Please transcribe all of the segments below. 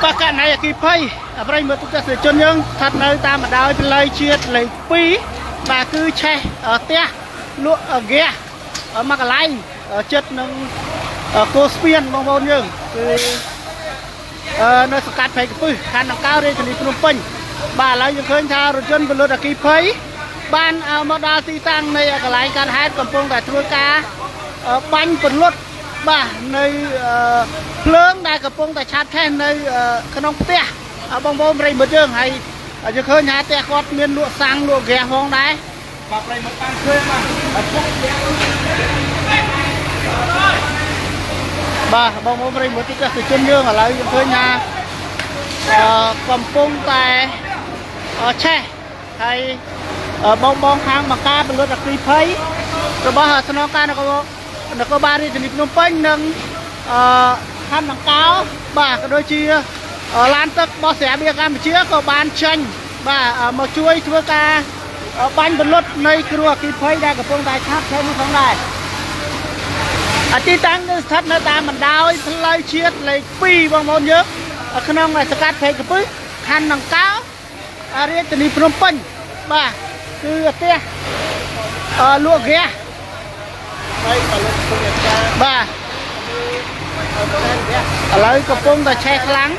បាទកណៃអគីភ័យប្រិយមិត្តទស្សនិកជនយើងស្ថិតនៅតាមបណ្ដោយផ្លូវជាតិលេខ2បាទគឺឆេះផ្ទះលក់ហ្គាសមួយកន្លែងចិត្តនឹងគោស្ពានបងប្អូនយើងគឺនៅសង្កាត់ព្រៃកពឹសខណ្ឌដង្កោរាជធានីភ្នំពេញបាទឥឡូវយើងឃើញថារថយន្តពលិតអគីភ័យបានមកដល់ទីតាំងនៃកន្លែងកើតហេតុកំពុងតែធ្វើការបាញ់ពលិតបាទនៅភ្លើងដែលកំពុងតែឆាបឆេះនៅក្នុងផ្ទះបងប្អូនប្រិយមិត្តយើងហើយយើងឃើញថាផ្ទះគាត់មានលក់សាំងលក់ហ្គាសផងដែរបាទប្រិយមិត្តបានឃើញបាទបងប្អូនប្រិយមិត្តទស្សនិកជនយើងឥឡូវយើងឃើញថាកំពុងតែឆេះហើយបងខាងមកការពលិតអគ្គីភ័យរបស់ស្នងការនគរបាលរាជធានីភ្នំពេញនិងខណ្ឌដង្កោបាទក៏ដូចជាឡានទឹករបស់ស្រាបៀរកម្ពុជាក៏បានចេញបាទមកជួយធ្វើការបាញ់ពលិតនៃគ្រោះអគ្គីភ័យដែលកំពុងតែឆាបឆេះនេះផងដែរទីតាំងគឺស្ថិតនៅតាមបណ្ដោយផ្លូវជាតិលេខ2បងប្អូនយើងក្នុងសង្កាត់ព្រៃកពឹសខណ្ឌដង្កោរាជធានីភ្នំពេញបាទគឺផ្ទះលក់ហ្គាសហើយផលិតពលិតបាទឥឡូវកំពុងតែឆេះខ្លាំង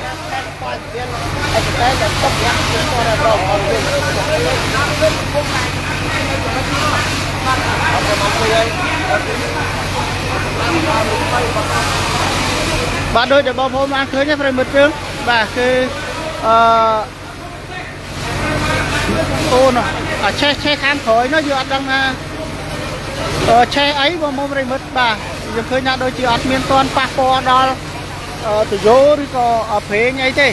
បាទដូចដែលបងប្អូនបានឃើញទេប្រិមិត្តយើងបាទគឺអូនឆេះខាងក្រោយនោះយើងអត់ដឹងថាឆេះអីបងប្អូនប្រិមិត្តបាទយើងឃើញថាដូចជាអត់មានទាន់ប៉ះពាល់ដល់ទយោឬក៏ប្រេងអីទេ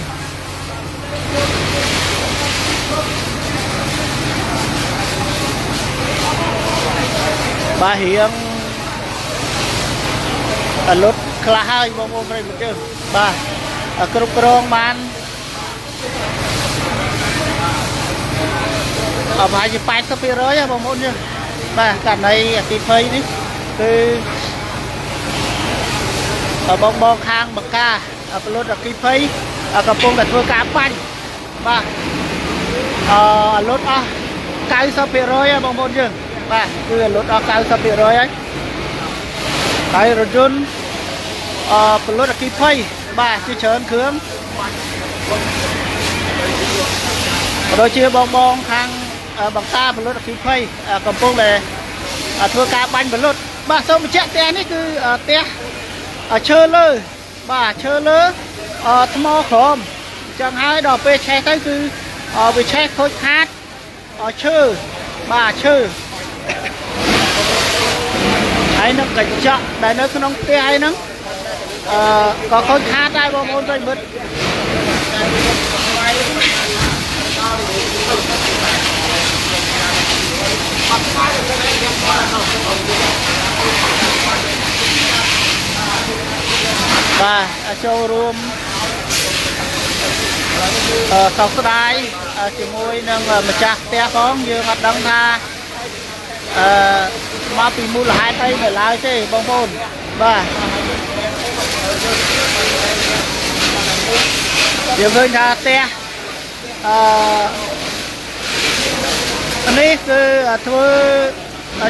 បាទរៀងលុតខ្លះហើយបងប្អូនប្រិយមិត្តយើងបាទគ្រប់គ្រងបានប្រហែលជា 80% ហើយបងប្អូនយើងបាទករណីអគ្គីភ័យនេះគឺបងខាងបកាពលិតអគ្គីភ័យកំពុងតែធ្វើការបាញ់បាទលុតអស់ 90% ហើយបងប្អូនយើងបាទគឺលុតអស់ 90% ហើយរថយន្តពលិតអគ្គីភ័យបាទជាច្រើនគ្រឿងដូចជាបងខាងបង្ការពលិតអគ្គីភ័យកំពុងតែធ្វើការបាញ់ពលិតបាទសូមបញ្ជាក់ផ្ទះនេះគឺផ្ទះឈើលើបាទឈើលើថ្មក្រមអញ្ចឹងហើយដល់ពេលឆេះទៅគឺវាឆេះខូចខាតឈើបាទឈើហើយនឹងកញ្ចក់ដែលនៅក្នុងផ្ទះហ្នឹងក៏ខូចខាតដែរបងប្អូនប្រិយមិត្តបាទចូលរួមសោកស្ដាយជាមួយនឹងម្ចាស់ផ្ទះផងយើងអត់ដឹងថាមកពីមូលហេតុអីនៅឡើយទេបងប្អូនបាទយើងឃើញថាផ្ទះនេះគឺធ្វើ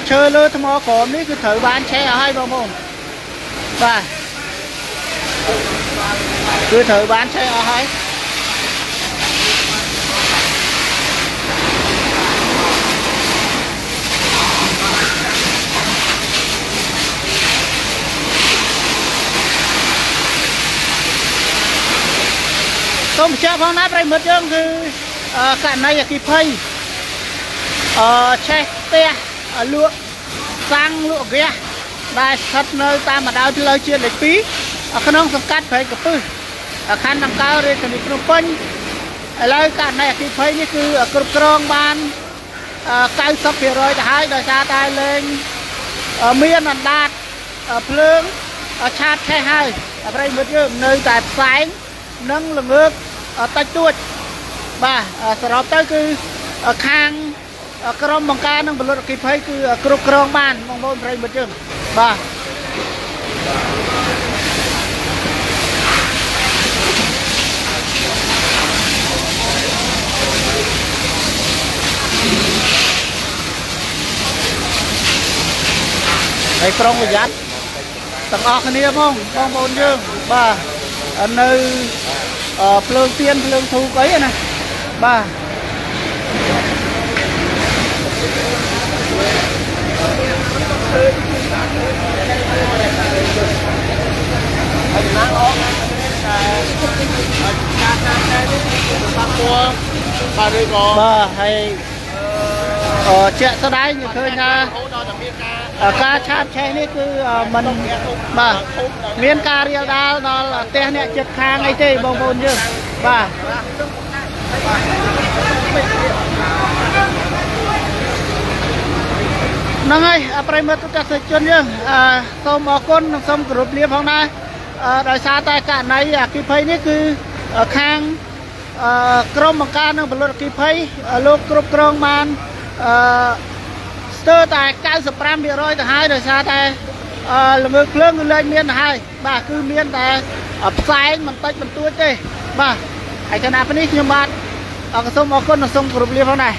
ឈើលើថ្មក្រមនេះគឺត្រូវបានឆេះអស់ហើយបងប្អូនបាទគឺត្រូវបានឆេះអស់ហើយសូមបញ្ជាក់ផងណាប្រិមិត្តយើងគឺករណីអគ្គីភ័យឆេះផ្ទះលក់សាំងលក់ហ្គាសដែលស្ថិតនៅតាមបណ្ដោយផ្លូវជាតិលេខ2ក្នុងសង្កាត់ព្រៃកពឹសខណ្ឌដង្កោរាជធានីភ្នំពេញឥឡូវករណីអគ្គីភ័យនេះគឺគ្រប់គ្រងបាន 90% ទៅហើយដោយសារតែលេងមានអណ្ដាតភ្លើងឆាបឆេះហើយប្រិមិត្តយើងនៅតែផ្សែងនិងល្ងើកតិចតួចបាទសរុបទៅគឺខាងក្រុមបង្ការនិងពលិតអគ្គីភ័យគឺគ្រប់គ្រងបានបងប្អូនប្រិយមិត្តយើងបាទ ប ហើយប្រុងប្រយ័ត្នទាំងអស់គ្នាផងបងប្អូនយើងបាទនៅភ្លើងទៀនភ្លើងធូបអីណាបាទបាទឬក៏បាទហើយជាក់ស្ដែងឃើញថាការឆាបឆេះនេះគឺมันបាទមានការរាលដាលដល់ផ្ទះអ្នកជិតខាងអីទេបងប្អូនយើងបាទហ្នឹងហើយប្រិមិត្តទស្សនិកជនយើងសូមអរគុណនិងសូមគោរពលាផងដែរដោយសារតែករណីអគ្គិភ័យនេះគឺខាងក្រុមបង្ការនិងពលរដ្ឋអគ្គិភ័យលោកគ្រប់គ្រងបានស្ទើរតែ 95% ទៅហើយដោយសារតែល្ងើភ្លើងគឺលែងមានទៅហើយបាទគឺមានតែផ្សែងបន្តិចបន្តួចទេបាទហើយគណៈនេះខ្ញុំបាទសូមអរគុណនិងសូមគោរពលាផងដែរ